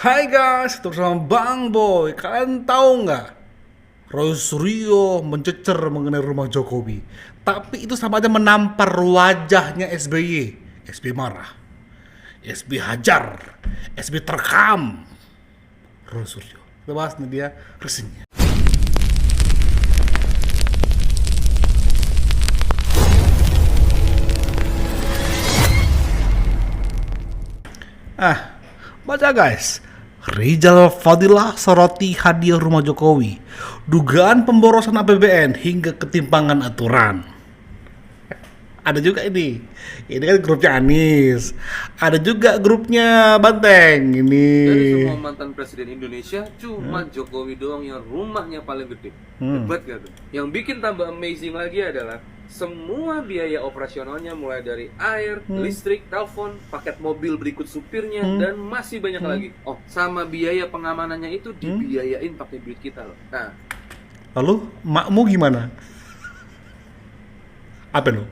Hai guys, terus sama Bang Boy. Kalian tahu nggak? Roy Suryo mencecer mengenai rumah Jokowi. Tapi itu sama aja menampar wajahnya SBY. SBY marah, SBY hajar, SBY terkam. Roy Suryo. Kita bahas nih dia resminya. Baca guys. Rizal Fadilah soroti hadiah rumah Jokowi. Dugaan pemborosan APBN hingga ketimpangan aturan. Ada juga ini. Ini kan grupnya Anies. Ada juga grupnya Banteng. Ini. Dari semua mantan presiden Indonesia, cuma Jokowi doang yang rumahnya paling gede. Hebat gak tuh? Yang bikin tambah amazing lagi adalah semua biaya operasionalnya mulai dari air, listrik, telepon, paket mobil berikut supirnya, dan masih banyak lagi. Oh, sama biaya pengamanannya itu dibiayain pakai duit kita loh. Nah, Lalu makmu gimana? Apa lo?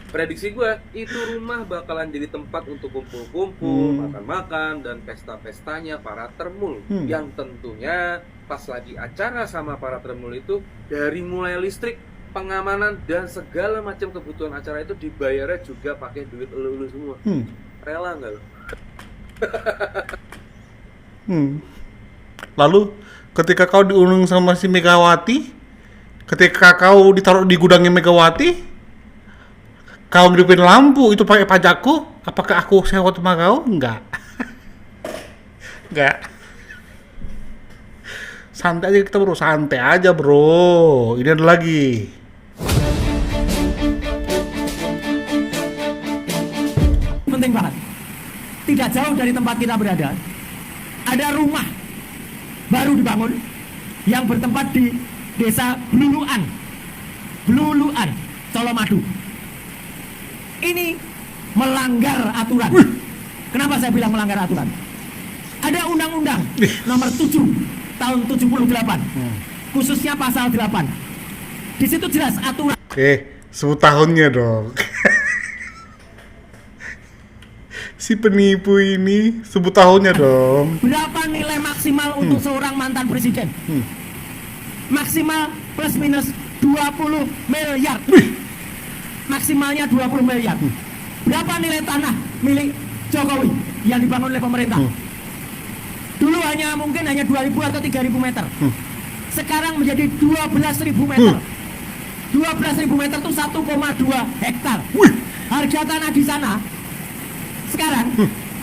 prediksi gue, itu rumah bakalan jadi tempat untuk kumpul-kumpul, makan-makan, dan pesta-pestanya para termul. Yang tentunya pas lagi acara sama para termul itu, dari mulai listrik, pengamanan, dan segala macam kebutuhan acara itu dibayarnya juga pakai duit elu semua. Rela nggak lo? Lalu ketika kau diundang sama si Megawati, ketika kau ditaruh di gudangnya Megawati, kau ngidupin lampu itu pakai pajakku, apakah aku sewa sama kau? Enggak. Enggak. Santai aja kita bro, santai aja bro. Ini ada lagi. Penting banget. Tidak jauh dari tempat kita berada, ada rumah baru dibangun yang bertempat di desa Bluluan, Colomadu. Ini melanggar aturan. Kenapa saya bilang melanggar aturan? Ada undang-undang nomor 7 tahun 78, khususnya pasal 8. Di situ jelas aturan. 10 tahunnya dong. Si penipu ini 10 tahunnya dong. Berapa nilai maksimal untuk seorang mantan presiden? Maksimal plus minus 20 miliar. Maksimalnya 20 miliar. Berapa nilai tanah milik Jokowi yang dibangun oleh pemerintah? Dulu mungkin hanya 2.000 atau 3.000 meter. Sekarang menjadi 12.000 meter. 12.000 meter itu 1,2 hektar. Harga tanah di sana sekarang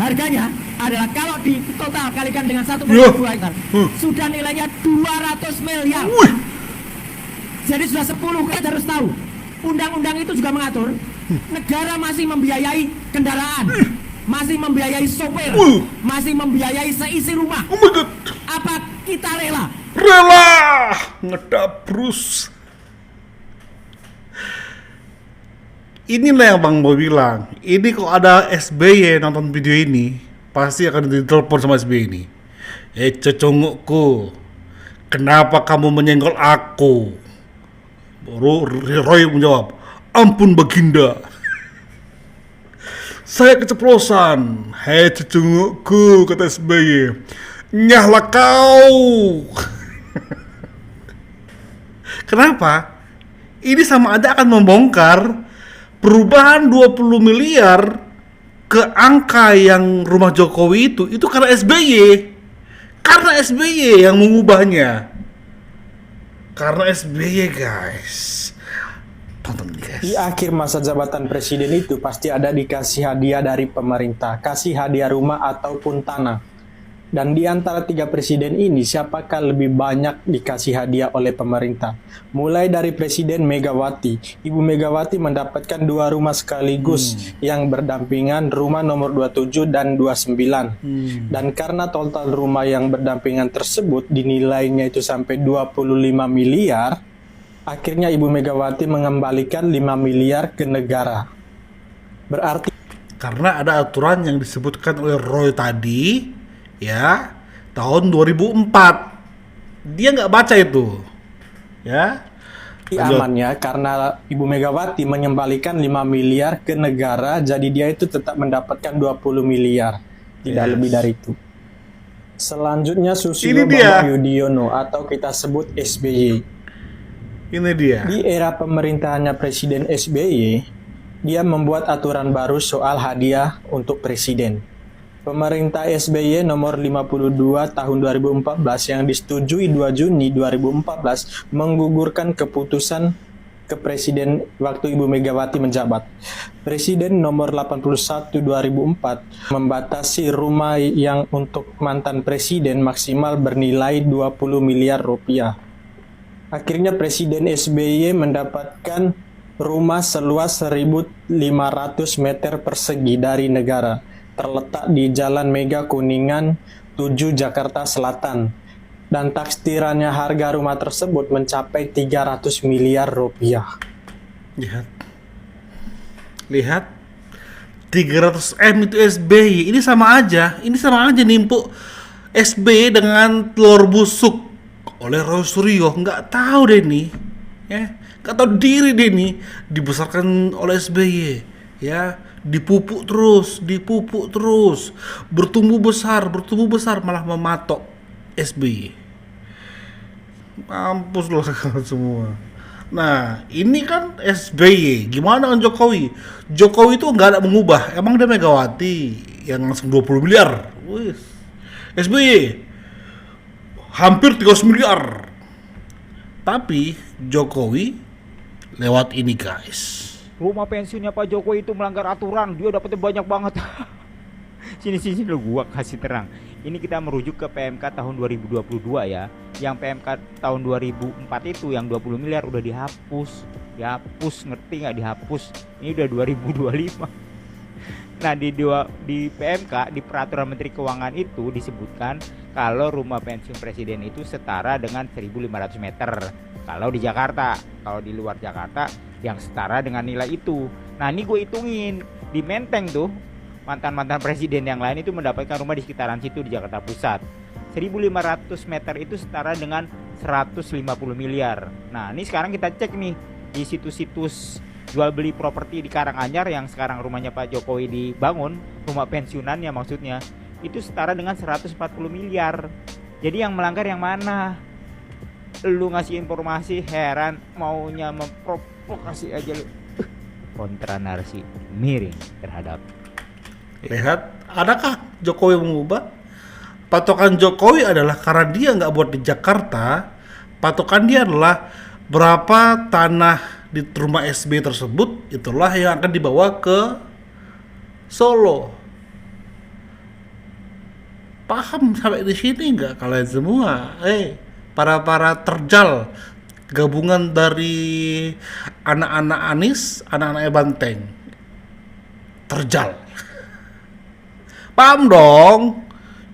harganya adalah kalau di total kalikan dengan 1,2 hektar sudah nilainya 200 miliar. Jadi sudah 10 kali harus tahu. Undang-undang itu juga mengatur negara masih membiayai kendaraan, masih membiayai sopir, masih membiayai seisi rumah. Oh my god. Apa kita rela? Rela ngedabrus. Inilah yang Bang Boy bilang. Ini kalau ada SBY nonton video ini, pasti akan ditelepon sama SBY ini. Cecongokku, kenapa kamu menyenggol aku? Roy menjawab, ampun Baginda, saya keceplosan. Hei cecongokku, kata SBY, nyahlah kau. Kenapa? Ini sama aja akan membongkar perubahan 20 miliar ke angka yang rumah Jokowi itu karena SBY. Karena SBY yang mengubahnya. Karena SBY guys. Tonton nih guys. Di akhir masa jabatan presiden itu pasti ada dikasih hadiah dari pemerintah, kasih hadiah rumah ataupun tanah. Dan di antara 3 presiden ini, siapakah lebih banyak dikasih hadiah oleh pemerintah? Mulai dari Presiden Megawati. Ibu Megawati mendapatkan 2 rumah sekaligus yang berdampingan, rumah nomor 27 dan 29. Dan karena total rumah yang berdampingan tersebut dinilainya itu sampai 25 miliar, akhirnya Ibu Megawati mengembalikan 5 miliar ke negara. Berarti Karena ada aturan yang disebutkan oleh Roy tadi, ya, tahun 2004. Dia nggak baca itu, ya. amannya karena Ibu Megawati mengembalikan 5 miliar ke negara, jadi dia itu tetap mendapatkan 20 miliar, tidak lebih dari itu. Selanjutnya Ini Susilo dia. Bambang Yudhoyono atau kita sebut SBY. Ini dia. Di era pemerintahannya Presiden SBY, dia membuat aturan baru soal hadiah untuk presiden. Pemerintah SBY nomor 52 tahun 2014 yang disetujui 2 Juni 2014 menggugurkan keputusan ke presiden waktu Ibu Megawati menjabat. Presiden nomor 81 2004 membatasi rumah yang untuk mantan presiden maksimal bernilai 20 miliar rupiah. Akhirnya Presiden SBY mendapatkan rumah seluas 1.500 meter persegi dari negara, terletak di Jalan Mega Kuningan 7 Jakarta Selatan. Dan taksirannya harga rumah tersebut mencapai 300 miliar rupiah. Lihat 300 M itu SBY. Ini sama aja nimpuk SBY dengan telur busuk oleh Roy Suryo. Nggak tahu deh nih, ya, nggak tahu diri deh nih, dibesarkan oleh SBY, ya, dipupuk terus, bertumbuh besar, malah mematok SBY. Mampus loh semua. Nah, ini kan SBY. Gimana dengan Jokowi? Jokowi itu nggak ada mengubah. Emang dia Megawati yang langsung 20 miliar. Wih. SBY hampir 300 miliar. Tapi Jokowi lewat ini, guys. Rumah pensiunnya Pak Jokowi itu melanggar aturan, dia dapetnya banyak banget. Sini lo gua kasih terang. Ini kita merujuk ke PMK tahun 2022 ya. Yang PMK tahun 2004 itu yang 20 miliar udah dihapus. Ngerti nggak dihapus? Ini udah 2025. Nah di PMK, di Peraturan Menteri Keuangan itu disebutkan kalau rumah pensiun presiden itu setara dengan 1.500 meter. Kalau di Jakarta, kalau di luar Jakarta yang setara dengan nilai itu. Nah ini gue hitungin di Menteng tuh, mantan-mantan presiden yang lain itu mendapatkan rumah di sekitaran situ di Jakarta Pusat. 1.500 meter itu setara dengan 150 miliar. Nah ini sekarang kita cek nih di situs-situs jual beli properti di Karanganyar yang sekarang rumahnya Pak Jokowi dibangun, rumah pensiunannya maksudnya, itu setara dengan 140 miliar. Jadi yang melanggar yang mana? Lu ngasih informasi, heran maunya memprovokasi aja lu. Kontra narasi miring terhadap. Lihat, adakah Jokowi mengubah? Patokan Jokowi adalah karena dia nggak buat di Jakarta, patokan dia adalah berapa tanah di rumah SBY tersebut, itulah yang akan dibawa ke Solo. Paham sampai di sini nggak kalian semua? Para terjal gabungan dari anak-anak Anies, anak-anak Banteng. Terjal. Paham dong?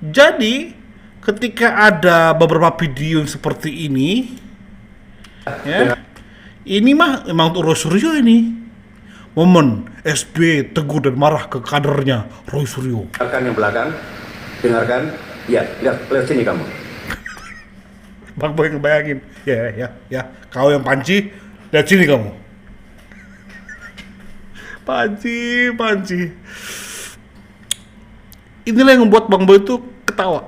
Jadi ketika ada beberapa video yang seperti ini, ya, ini mah memang untuk Roy Suryo ini. Momen SB teguh dan marah ke kadernya Roy Suryo. Dengarkan yang belakang, dengarkan. Ya, lihat sini kamu. Bang Boy ngebayangin, ya, kau yang panci, lihat sini kamu. Panci. Inilah yang membuat Bang Boy itu ketawa.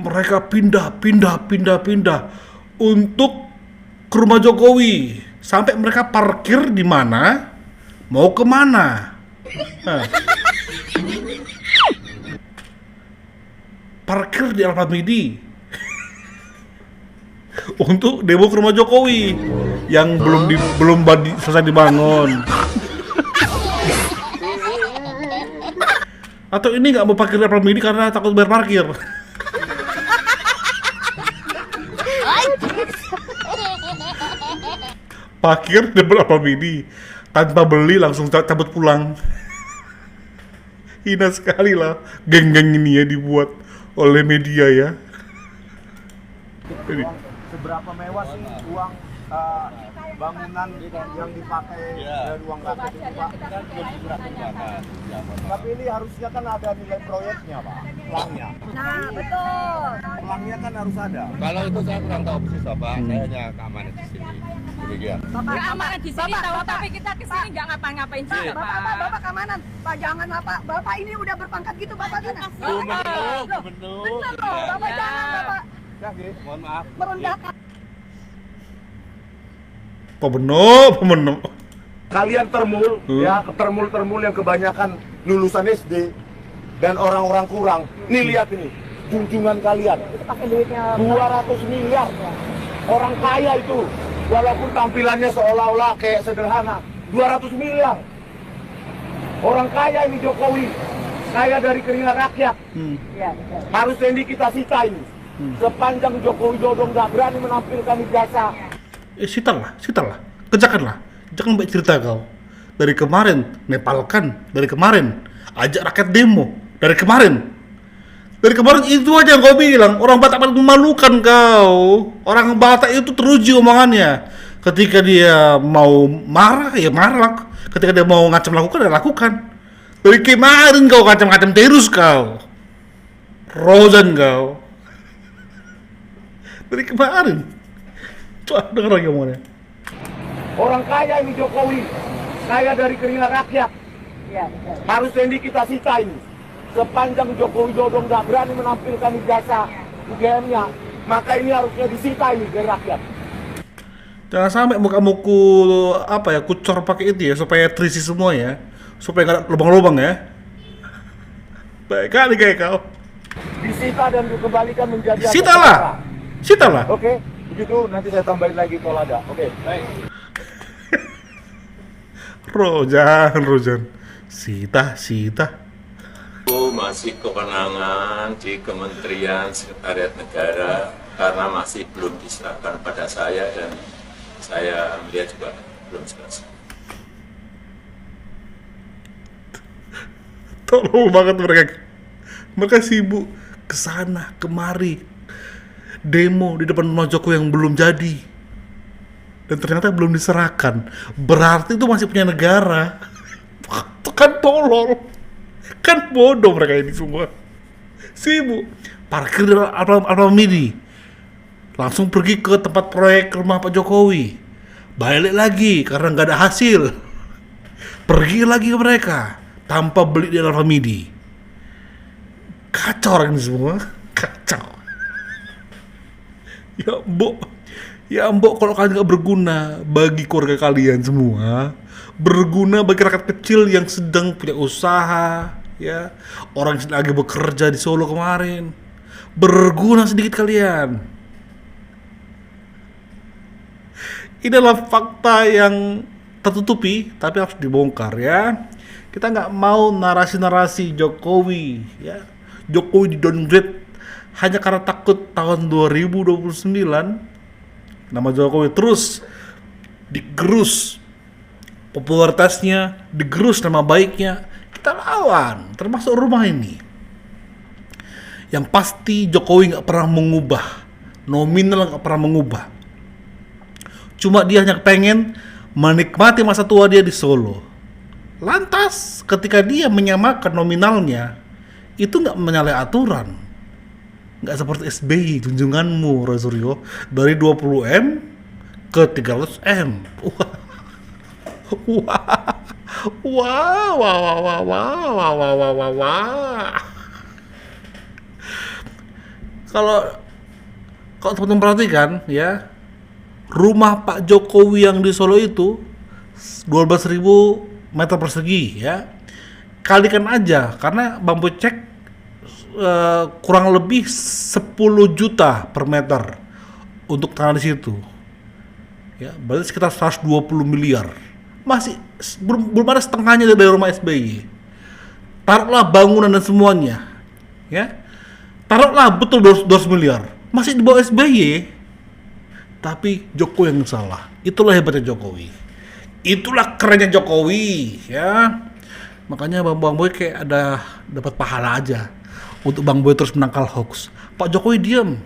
Mereka pindah untuk ke rumah Jokowi. Sampai mereka parkir di mana? Mau kemana? Parkir di Alfamidi untuk demo ke rumah Jokowi yang belum selesai dibangun. Atau ini nggak mau parkir di Alfamidi karena takut bayar parkir? Parkir di Alfamidi tanpa beli langsung cabut pulang. Hina sekali lah geng-geng ini ya dibuat oleh media ya. Seberapa mewah sih uang bangunan yang dipakai dari uang rakyat itu Pak. Tapi ini harusnya kan ada nilai proyeknya Pak, pelangnya. Nah, betul. Pelangnya kan harus ada. Kalau itu saya kurang tahu persis Bapak, saya hanya keamanan di sini. Demikian. Bapak keamanan di sini tahu, tapi kita ke sini nggak ngapa-ngapain sih, Pak. Bapak keamanan. Pak jangan Bapak ini udah berpangkat gitu Bapak sana. Gubernur. Benar loh, Bapak jangan Bapak Ya, gitu. Mohon maaf. merendahkan. Pemenang. Kalian termul, ya termul yang kebanyakan lulusan SD dan orang-orang kurang. Nih lihat ini, junjungan kalian. Pakai duitnya 200 miliar. Orang kaya itu, walaupun tampilannya seolah-olah kayak sederhana, 200 miliar. Orang kaya ini Jokowi, kaya dari keringat rakyat. Iya. Harusnya ini kita sita ini. Sepanjang Jokowi Dodo nggak berani menampilkan ijazah. Sitalah. Kerjakanlah. Jangan baik cerita kau. Dari kemarin, nepalkan. Dari kemarin, ajak rakyat demo. Dari kemarin itu aja yang kau bilang. Orang Batak paling memalukan kau. Orang Batak itu teruji omongannya. Ketika dia mau marah, ya marah. Ketika dia mau ngacam lakukan, ya lakukan. Dari kemarin kau ngacam-ngacam terus kau. Rozan kau. Dari kemarin. Coba dengar lagi omongannya. Orang kaya ini Jokowi, kaya dari keringat rakyat. Iya. Harusnya ini kita sita ini. Sepanjang Jokowi Dodo nggak berani menampilkan ijazah UGM-nya, maka ini harusnya disita ini dari rakyat. Jangan sampai muka-muku kucor pakai itu ya, supaya terisi semua ya, supaya nggak ada lubang-lubang ya. Baik kali kayak kau. Disita dan dikembalikan menjadi aset Sitalah. Oke, begitu nanti saya tambahin lagi tolada. Oke, baik. Rojan. Sita. Itu masih kewenangan di Kementerian Sekretariat Negara karena masih belum diserahkan pada saya dan saya melihat juga belum selesai. Tolol banget mereka sibuk kesana kemari demo di depan rumah Jokowi yang belum jadi dan ternyata belum diserahkan. Berarti itu masih punya negara. Kan tolol, kan bodoh mereka ini semua. Sibuk parkir di Alfamidi, langsung pergi ke tempat proyek rumah Pak Jokowi, balik lagi karena nggak ada hasil, pergi lagi ke mereka tanpa beli di Alfamidi. Kacau orang ini semua, kacau. Ya mbok, kalau kalian nggak berguna bagi keluarga kalian semua, berguna bagi rakyat kecil yang sedang punya usaha, ya, orang yang lagi bekerja di Solo kemarin, berguna sedikit kalian. Ini adalah fakta yang tertutupi, tapi harus dibongkar ya. Kita nggak mau narasi-narasi Jokowi, ya, Jokowi di downgrade hanya karena takut tahun 2029 nama Jokowi terus digerus popularitasnya, digerus nama baiknya. Kita lawan, termasuk rumah ini. Yang pasti Jokowi nggak pernah mengubah, nominal nggak pernah mengubah. Cuma dia hanya pengen menikmati masa tua dia di Solo. Lantas ketika dia menyamakan nominalnya, itu nggak menyalahi aturan. Nggak seperti SBY, junjunganmu Rosario, dari 20M ke 300M. Wah. Kalau teman-teman perhatikan ya, rumah Pak Jokowi yang di Solo itu 12.000 meter persegi ya. Kalikan aja, karena bambu cek kurang lebih 10 juta per meter untuk tanah di situ. Ya, berarti sekitar 120 miliar. Masih belum ada setengahnya dari rumah SBY. Taruhlah bangunan dan semuanya. Ya. Taruhlah betul 200 miliar. Masih di bawah SBY. Tapi Jokowi yang salah. Itulah hebatnya Jokowi. Itulah kerennya Jokowi, ya. Makanya Bang Boy kayak ada dapat pahala aja untuk Bang Boy terus menangkal hoax. Pak Jokowi diam.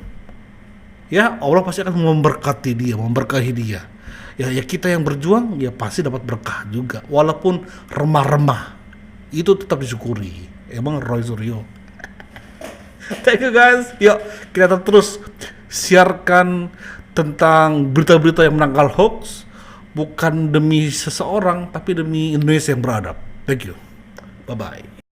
Ya, Allah pasti akan memberkati dia, memberkahi dia. ya kita yang berjuang ya pasti dapat berkah juga, walaupun remah-remah itu tetap disyukuri. Emang Roy Suryo. Thank you guys. Yuk kita terus siarkan tentang berita-berita yang menangkal hoax, bukan demi seseorang tapi demi Indonesia yang beradab. Thank you. Bye bye.